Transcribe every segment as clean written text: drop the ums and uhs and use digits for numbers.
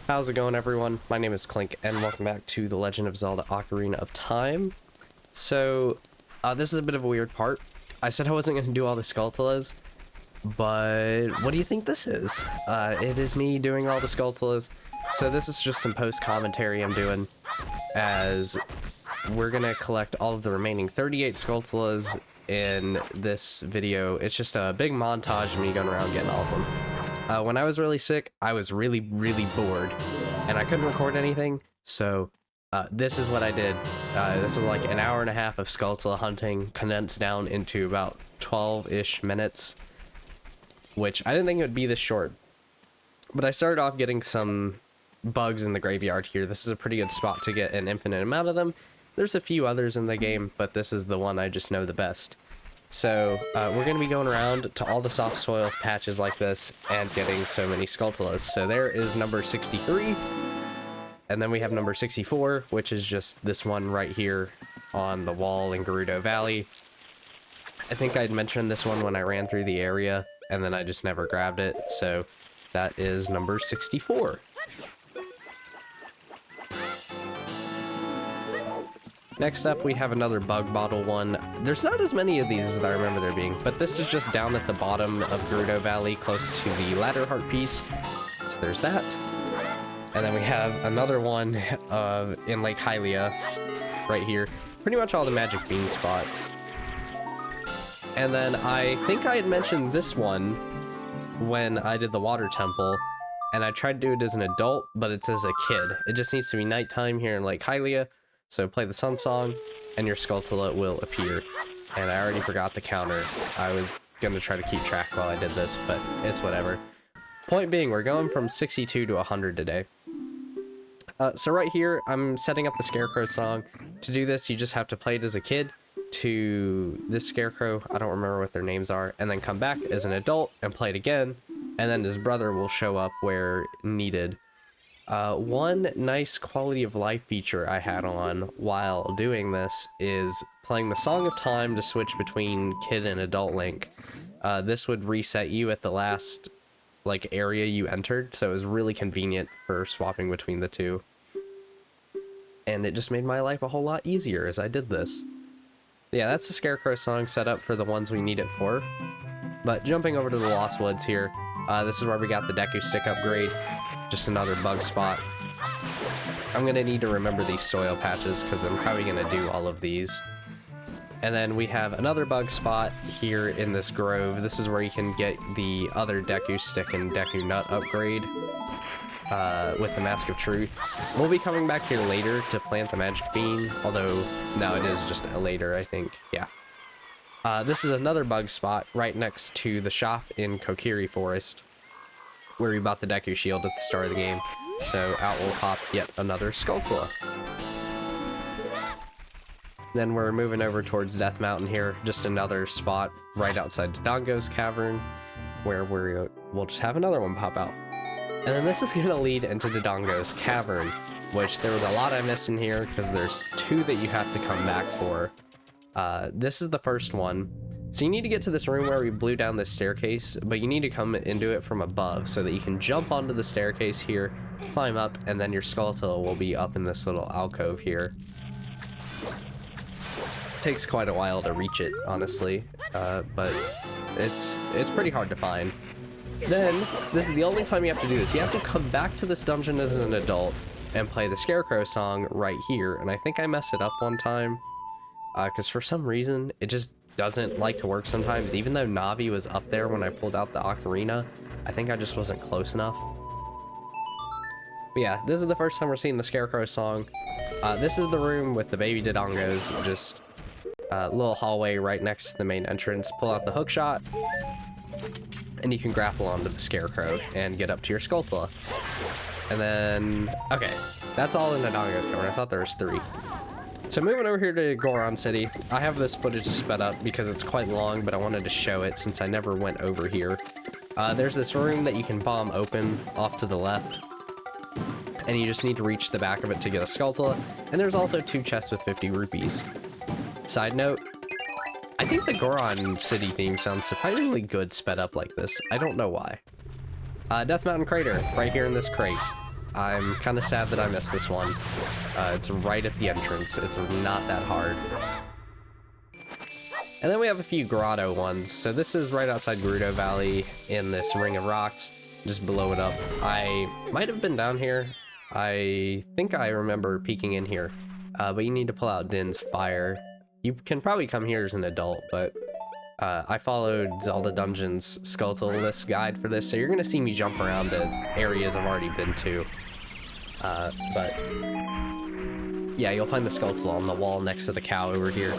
How's it going, everyone? My name is Clink, and welcome back to The Legend of Zelda Ocarina of Time. So, this is a bit of a weird part. I said I wasn't going to do all the Skulltulas, but what do you think this is? It is me doing all the Skulltulas. So this is just some post-commentary I'm doing, as we're going to collect all of the remaining 38 Skulltulas in this video. It's just a big montage of me going around getting all of them. When I was really sick, I was really bored, and I couldn't record anything, so this is what I did. This is like an hour and a half of Skulltula hunting, condensed down into about 12-ish minutes, which I didn't think it would be this short. But I started off getting some bugs in the graveyard here. This is a pretty good spot to get an infinite amount of them. There's a few others in the game, but this is the one I just know the best. So, we're going to be going around to all the soft soil patches like this and getting so many Skulltulas. So there is number 63, and then we have number 64, which is just this one right here on the wall in Gerudo Valley. I think I'd mentioned this one when I ran through the area, and then I just never grabbed it, so that is number 64. Next up, we have another bug bottle one. There's not as many of these as I remember there being, but this is just down at the bottom of Gerudo Valley, close to the ladder heart piece. So there's that. And then we have another one in Lake Hylia, right here. Pretty much all the magic bean spots. And then I think I had mentioned this one when I did the water temple, and I tried to do it as an adult, but it's as a kid. It just needs to be nighttime here in Lake Hylia. So play the sun song, and your Skulltula will appear. And I already forgot the counter. I was going to try to keep track while I did this, but it's whatever. Point being, we're going from 62 to 100 today. So right here, I'm setting up the Scarecrow song. To do this, you just have to play it as a kid to this Scarecrow, I don't remember what their names are, and then come back as an adult and play it again, and then his brother will show up where needed. One nice quality of life feature I had on while doing this is playing the Song of Time to switch between kid and adult Link. This would reset you at the last area you entered, so it was really convenient for swapping between the two. And it just made my life a whole lot easier as I did this. Yeah, that's the Scarecrow song set up for the ones we need it for. But jumping over to the Lost Woods here, this is where we got the Deku stick upgrade. Just another bug spot. I'm gonna need to remember these soil patches because I'm probably gonna do all of these. And then we have another bug spot here in this grove. This is where you can get the other Deku stick and Deku nut upgrade with the Mask of Truth. We'll be coming back here later to plant the magic bean, although no, it is just later, I think. Yeah. This is another bug spot right next to the shop in Kokiri Forest, where we bought the Deku shield at the start of the game. So out will pop yet another Skulltula. Then we're moving over towards Death Mountain here, just another spot right outside Dodongo's cavern, where we'll just have another one pop out. And then this is going to lead into Dodongo's cavern, which there was a lot I missed in here, because there's two that you have to come back for. This is the first one. So you need to get to this room where we blew down this staircase, but you need to come into it from above so that you can jump onto the staircase here, climb up, and then your Skulltula will be up in this little alcove here. Takes quite a while to reach it, honestly, but it's pretty hard to find. Then, this is the only time you have to do this. You have to come back to this dungeon as an adult and play the Scarecrow song right here, and I think I messed it up one time, because for some reason, it just doesn't like to work sometimes. Even though Navi was up there when I pulled out the ocarina, I think I just wasn't close enough. But yeah, this is the first time we're seeing the Scarecrow song. This is the room with the baby Dodongos, just a little hallway right next to the main entrance. Pull out the hook shot, and you can grapple onto the Scarecrow and get up to your Skulltula. And then, okay, that's all in Dodongo's cavern. I thought there was 3. So moving over here to Goron City, I have this footage sped up because it's quite long, but I wanted to show it since I never went over here. There's this room that you can bomb open off to the left, and you just need to reach the back of it to get a Skulltula, and there's also 2 chests with 50 rupees. Side note, I think the Goron City theme sounds surprisingly good sped up like this. I don't know why. Death Mountain Crater, right here in this crate. I'm kind of sad that I missed this one. It's right at the entrance. It's not that hard. And then we have a few grotto ones. So this is right outside Gerudo Valley in this ring of rocks. Just blow it up. I might have been down here. I think I remember peeking in here. But you need to pull out Din's Fire. You can probably come here as an adult, but I followed Zelda Dungeon's Skulltula list guide for this, so you're going to see me jump around to areas I've already been to. But yeah, you'll find the Skulltula on the wall next to the cow over here.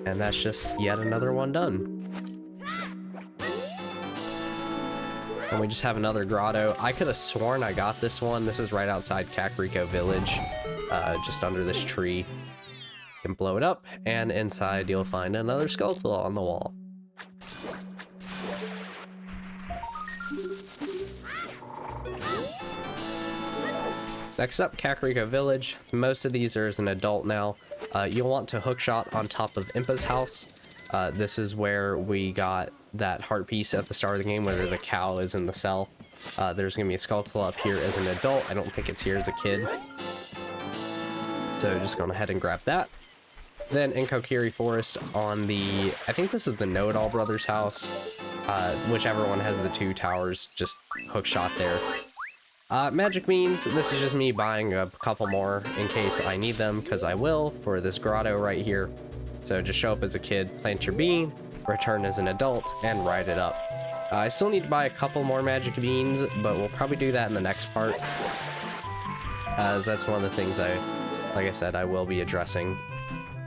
And that's just yet another one done. And we just have another grotto. I could have sworn I got this one. This is right outside Kakariko Village, just under this tree. You can blow it up, and inside you'll find another Skulltula on the wall. Next up, Kakariko Village. Most of these are as an adult now. You'll want to hookshot on top of Impa's house. This is where we got that heart piece at the start of the game, where the cow is in the cell. There's going to be a Skulltula up here as an adult. I don't think it's here as a kid. So just go ahead and grab that. Then in Kokiri Forest on the, I think this is the Know-It-All Brothers house. Whichever one has the two towers, just hookshot there. Magic beans, this is just me buying a couple more in case I need them, because I will, for this grotto right here. So just show up as a kid, plant your bean, return as an adult, and ride it up. I still need to buy a couple more magic beans, but we'll probably do that in the next part, as that's one of the things like I said, I will be addressing.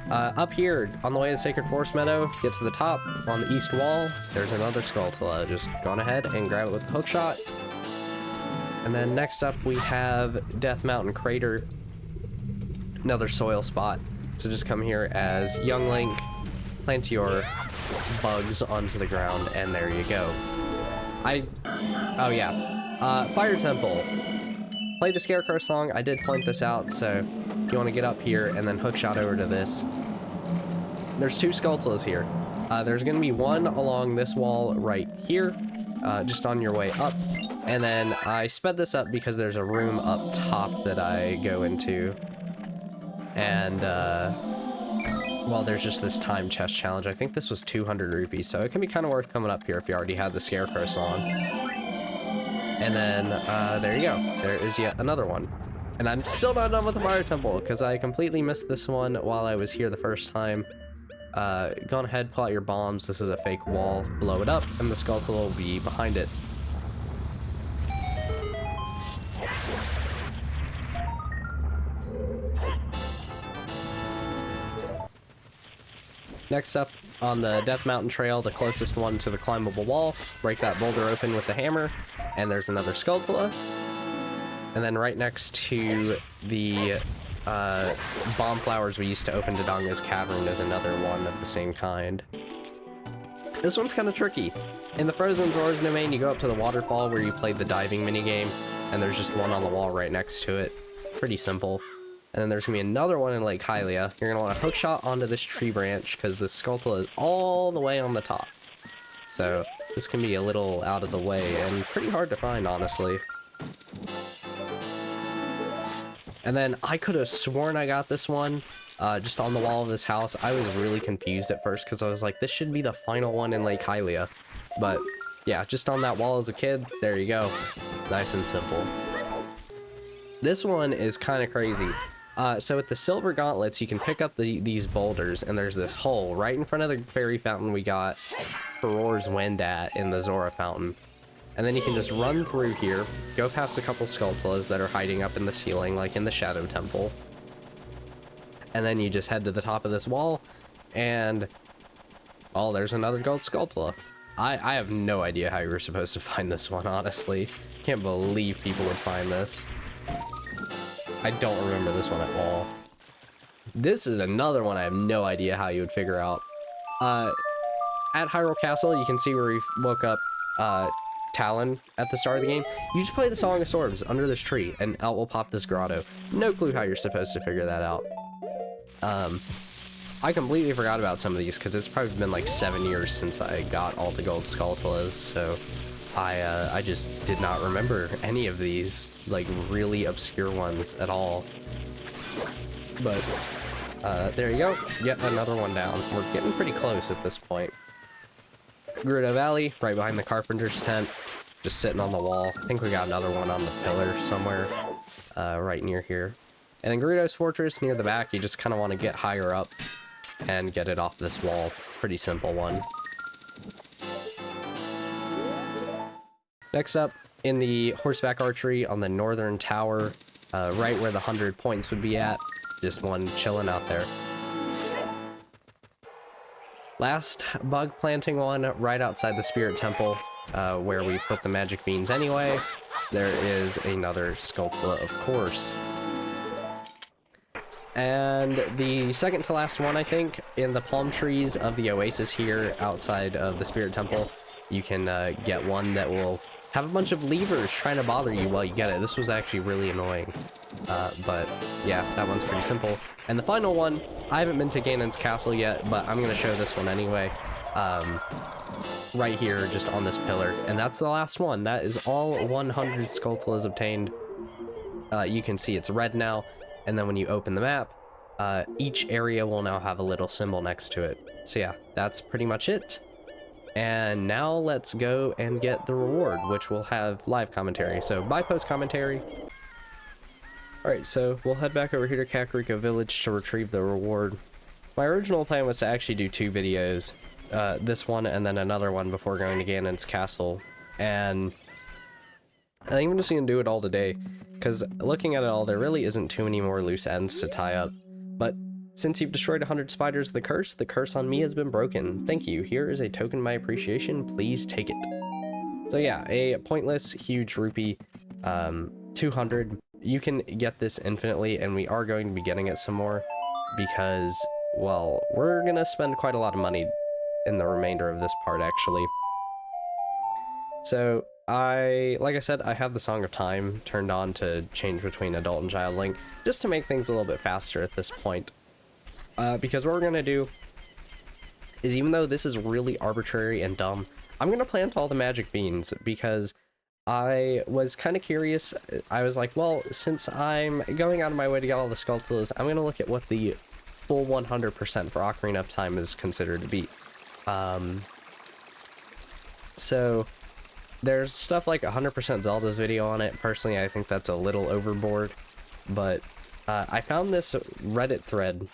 Up here, on the way to Sacred Forest Meadow, get to the top, on the east wall, there's another Skulltula. Just go on ahead and grab it with a hookshot. And then next up we have Death Mountain Crater, another soil spot. So just come here as Young Link, plant your bugs onto the ground, and there you go. Oh yeah, Fire Temple. Play the Scarecrow song. I did point this out, so if you want to get up here and then hookshot over to this. There's two Skulltulas here. There's going to be one along this wall right here, just on your way up. And then I sped this up because there's a room up top that I go into. And, well, there's just this time chest challenge. I think this was 200 rupees, so it can be kind of worth coming up here if you already had the Scarecrow song. And then, there you go. There is yet another one. And I'm still not done with the Fire Temple, because I completely missed this one while I was here the first time. Go on ahead, pull out your bombs. This is a fake wall. Blow it up, and the Skulltula will be behind it. Next up, on the Death Mountain Trail, the closest one to the climbable wall, break that boulder open with the hammer, and there's another Skulltula. And then right next to the bomb flowers we used to open Dodongo's Cavern, there's another one of the same kind. This one's kind of tricky. In the Frozen Zora's Domain, you go up to the waterfall where you played the diving minigame, and there's just one on the wall right next to it. Pretty simple. And then there's going to be another one in Lake Hylia. You're going to want to hookshot onto this tree branch, because the Skulltula is all the way on the top. So this can be a little out of the way, and pretty hard to find, honestly. And then I could have sworn I got this one just on the wall of this house. I was really confused at first, because I was like, this should be the final one in Lake Hylia. But yeah, just on that wall as a kid, there you go. Nice and simple. This one is kind of crazy. So with the silver gauntlets, you can pick up these boulders, and there's this hole right in front of the fairy fountain we got Farore's Wind at in the Zora Fountain. And then you can just run through here, go past a couple Skulltulas that are hiding up in the ceiling, like in the Shadow Temple. And then you just head to the top of this wall, and oh, there's another gold Skulltula. I have no idea how you were supposed to find this one, honestly. Can't believe people would find this. I don't remember this one at all. This is another one I have no idea how you would figure out. At Hyrule Castle, you can see where we woke up Talon at the start of the game. You just play the Song of Swords under this tree, and out will pop this grotto. No clue how you're supposed to figure that out. I completely forgot about some of these, because it's probably been like 7 years since I got all the gold Skulltulas, so I just did not remember any of these, like, really obscure ones at all. But, there you go. Yet another one down. We're getting pretty close at this point. Gerudo Valley, right behind the carpenter's tent. Just sitting on the wall. I think we got another one on the pillar somewhere, right near here. And then Gerudo's Fortress near the back, you just kind of want to get higher up and get it off this wall. Pretty simple one. Next up, in the horseback archery on the northern tower, right where the 100 points would be at, just one chilling out there. Last bug planting one, right outside the Spirit Temple, where we put the magic beans anyway. There is another Skulltula, of course. And the second to last one, I think, in the palm trees of the oasis here outside of the Spirit Temple, you can get one that will have a bunch of levers trying to bother you while you get it. This was actually really annoying. But yeah, that one's pretty simple. And the final one, I haven't been to Ganon's castle yet, but I'm going to show this one anyway. Right here, just on this pillar. And that's the last one. That is all 100 Skulltulas obtained. You can see it's red now. And then when you open the map, each area will now have a little symbol next to it. So yeah, that's pretty much it. And now let's go and get the reward, which will have live commentary. So bye post commentary. Alright, so we'll head back over here to Kakariko Village to retrieve the reward. My original plan was to actually do 2 videos. This one and then another one before going to Ganon's castle. And I think I'm just going to do it all today, because looking at it all, there really isn't too many more loose ends to tie up. But since you've destroyed 100 spiders of the curse on me has been broken. Thank you. Here is a token of my appreciation. Please take it. So yeah, a pointless, huge rupee, 200. You can get this infinitely, and we are going to be getting it some more, because, well, we're going to spend quite a lot of money in the remainder of this part, actually. So, like I said, I have the Song of Time turned on to change between adult and child Link, just to make things a little bit faster at this point. Because what we're going to do is, even though this is really arbitrary and dumb, I'm going to plant all the magic beans, because I was kind of curious. I was like, well, since I'm going out of my way to get all the Skulltulas, I'm going to look at what the full 100% for Ocarina of Time is considered to be. So there's stuff like 100% Zelda's video on it. Personally, I think that's a little overboard, but I found this Reddit thread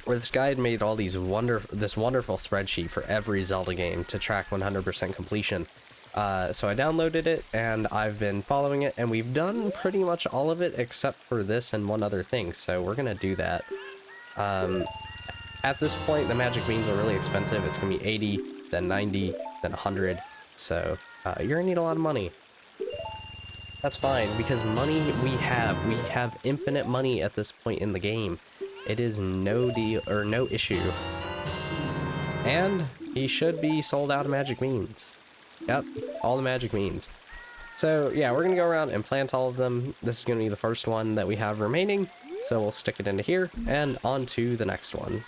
where this guy had made all these this wonderful spreadsheet for every Zelda game to track 100% completion. So I downloaded it, and I've been following it, and we've done pretty much all of it except for this and one other thing, so we're gonna do that. At this point, the magic beans are really expensive. It's gonna be 80, then 90, then 100, so you're gonna need a lot of money. That's fine, because money we have infinite money at this point in the game. It is no deal, or no issue. And he should be sold out of magic beans. Yep, all the magic beans. So yeah, we're gonna go around and plant all of them. This is gonna be the first one that we have remaining, so we'll stick it into here, and on to the next one.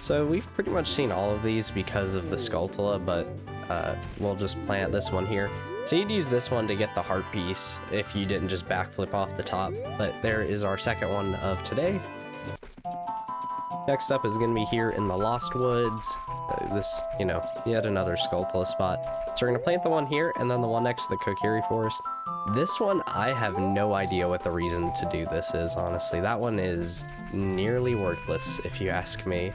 So we've pretty much seen all of these because of the Skulltula, but we'll just plant this one here. So you'd use this one to get the heart piece if you didn't just backflip off the top, but there is our second one of today. Next up is going to be here in the Lost Woods. This, you know, yet another Skulltula spot. So we're going to plant the one here, and then the one next to the Kokiri Forest. This one, I have no idea what the reason to do this is, honestly. That one is nearly worthless, if you ask me.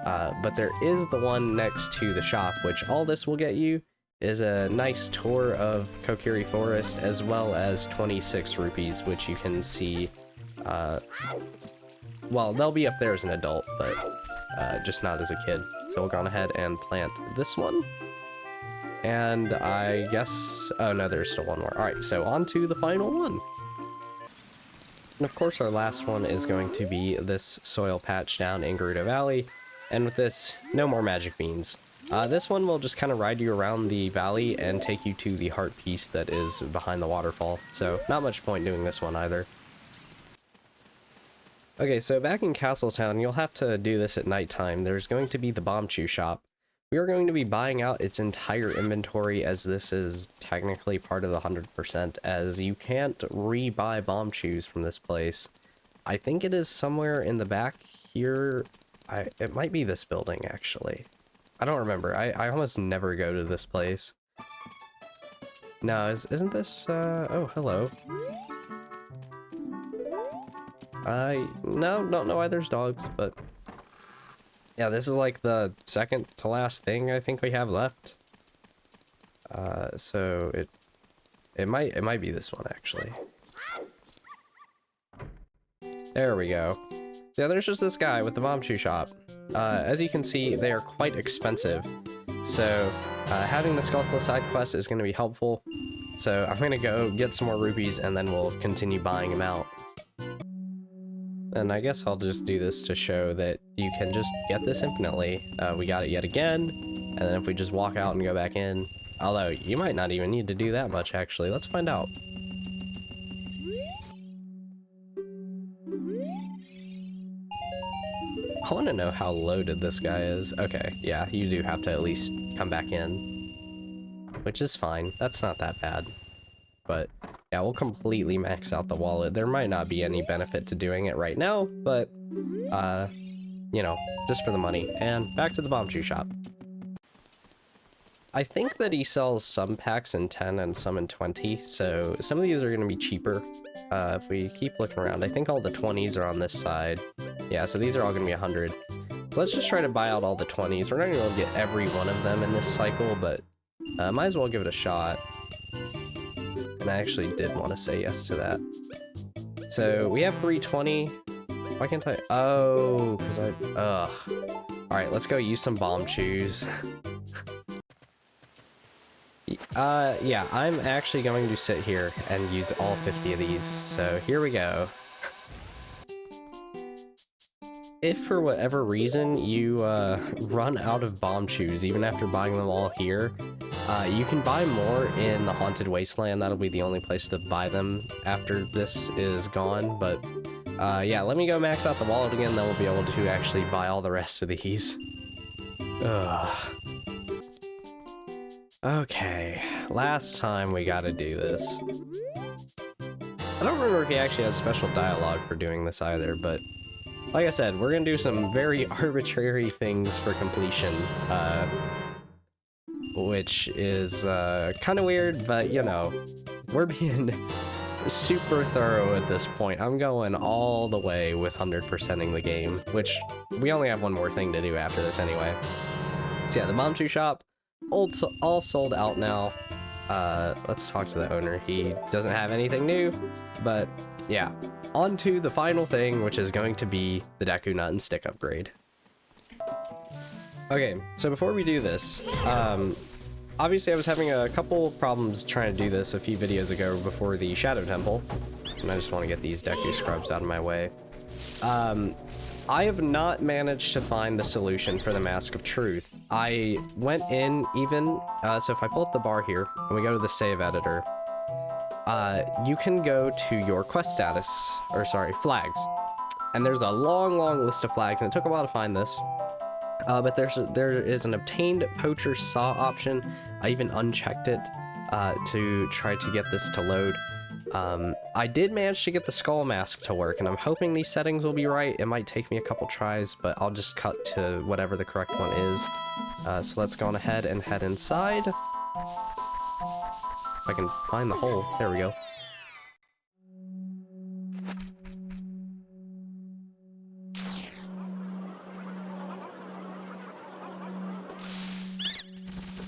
But there is the one next to the shop, which all this will get you is a nice tour of Kokiri Forest, as well as 26 rupees, which you can see, well, they'll be up there as an adult, but just not as a kid. So we'll go on ahead and plant this one. And I guess, oh no, there's still one more. Alright, so on to the final one. And of course our last one is going to be this soil patch down in Gerudo Valley. And with this, no more magic beans. This one will just kind of ride you around the valley and take you to the heart piece that is behind the waterfall. So not much point doing this one either. Okay, so back in Castle Town, you'll have to do this at nighttime. There's going to be the Bombchu shop, we are going to be buying out its entire inventory, as this is technically part of the 100%, as you can't re-buy Bombchus from this place. I think it is somewhere in the back here. It might be this building, actually. I don't remember. I almost never go to this place. No, isn't this, oh, hello. No, don't know why there's dogs, but... yeah, this is like the second to last thing I think we have left. So it might be this one, actually. There we go. Yeah, there's just this guy with the Bombchu shop. As you can see, they are quite expensive. So, having the Skulltula side quest is going to be helpful. So, I'm going to go get some more rupees, and then we'll continue buying them out. And I guess I'll just do this to show that you can just get this infinitely. We got it yet again, and then if we just walk out and go back in... although, you might not even need to do that much, actually. Let's find out. I want to know how loaded this guy is. Okay, yeah, you do have to at least come back in. Which is fine. That's not that bad. But, yeah, we'll completely max out the wallet. There might not be any benefit to doing it right now, but, you know, just for the money. And back to the Bombchu shop. I think that he sells some packs in 10 and some in 20, so some of these are going to be cheaper. If we keep looking around, I think all the 20s are on this side. Yeah, so these are all going to be 100. So let's just try to buy out all the 20s. We're not going to get every one of them in this cycle, but might as well give it a shot. And I actually did want to say yes to that. So we have 320. Why can't I? Oh, because ugh. Alright, let's go use some Bombchus. Yeah, I'm actually going to sit here and use all 50 of these, so here we go. If for whatever reason you run out of Bombchus, even after buying them all here, you can buy more in the Haunted Wasteland. That'll be the only place to buy them after this is gone, but yeah, let me go max out the wallet again, then we'll be able to actually buy all the rest of these. Ugh. Okay, last time we gotta do this. I don't remember if he actually has special dialogue for doing this either, but like I said, we're gonna do some very arbitrary things for completion, which is kind of weird, but you know, we're being super thorough at this point. I'm going all the way with 100%ing the game, which we only have one more thing to do after this anyway. So yeah, the Bombchu shop. All sold out now. Let's talk to the owner. He doesn't have anything new, but yeah. On to the final thing, which is going to be the Deku Nut and Stick upgrade. Okay, so before we do this, obviously I was having a couple problems trying to do this a few videos ago before the Shadow Temple, and I just want to get these Deku scrubs out of my way. I have not managed to find the solution for the Mask of Truth. I went in even, so if I pull up the bar here, and we go to the save editor, you can go to your quest status, or sorry, flags. And there's a long, long list of flags, and it took a while to find this. But there is an obtained poacher saw option. I even unchecked it to try to get this to load. I did manage to get the skull mask to work, and I'm hoping these settings will be right. It might take me a couple tries, but I'll just cut to whatever the correct one is. So let's go on ahead and head inside. If I can find the hole. There we go.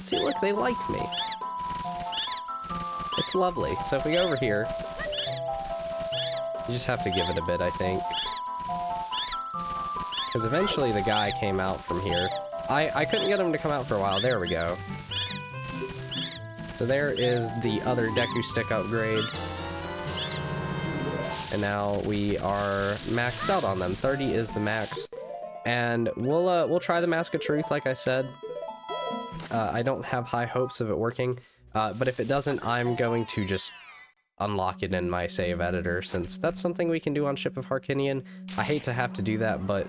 See, look, they like me. It's lovely. So if we go over here, you just have to give it a bit, I think. Because eventually the guy came out from here. I couldn't get him to come out for a while. There we go. So there is the other Deku stick upgrade. And now we are maxed out on them. 30 is the max. And we'll try the Mask of Truth, like I said. I don't have high hopes of it working. But if it doesn't, I'm going to just unlock it in my save editor, since that's something we can do on Ship of Harkinian. I hate to have to do that, but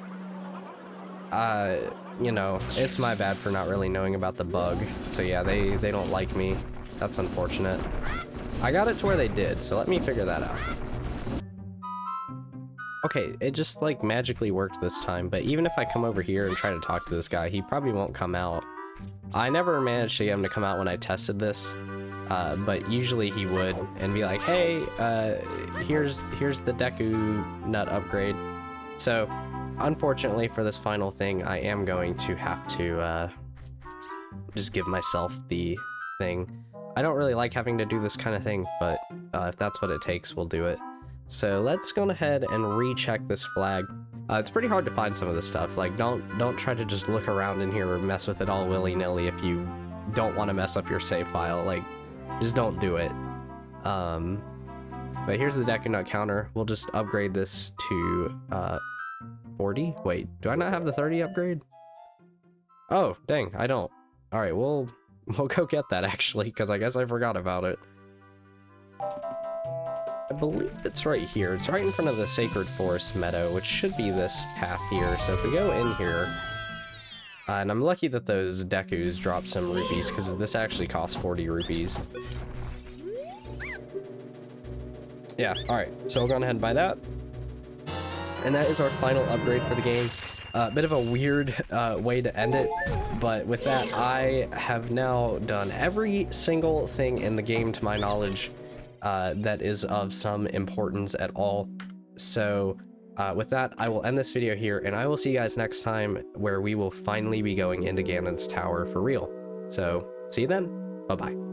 you know, it's my bad for not really knowing about the bug. So yeah, they don't like me. That's unfortunate. I got it to where they did, so let me figure that out. Okay, it just like magically worked this time, but even if I come over here and try to talk to this guy, he probably won't come out. I never managed to get him to come out when I tested this, but usually he would and be like, hey, here's the Deku nut upgrade. So unfortunately for this final thing, I am going to have to just give myself the thing. I don't really like having to do this kind of thing, but if that's what it takes, we'll do it. So let's go ahead and recheck this flag. It's pretty hard to find some of this stuff. Like, don't try to just look around in here or mess with it all willy-nilly if you don't want to mess up your save file. Like, just don't do it. But here's the Deku Nut counter. We'll just upgrade this to 40. Wait, do I not have the 30 upgrade? Oh, dang, I don't. All right, we'll go get that actually, because I guess I forgot about it. I believe it's right here. It's right in front of the Sacred Forest Meadow, which should be this path here. So if we go in here, and I'm lucky that those Dekus dropped some rupees, because this actually costs 40 rupees. Yeah, alright. So we'll go ahead and buy that. And that is our final upgrade for the game. A bit of a weird way to end it, but with that, I have now done every single thing in the game, to my knowledge, that is of some importance at all. So with that, I will end this video here, and I will see you guys next time, where we will finally be going into Ganon's tower for real. So see you then. Bye bye.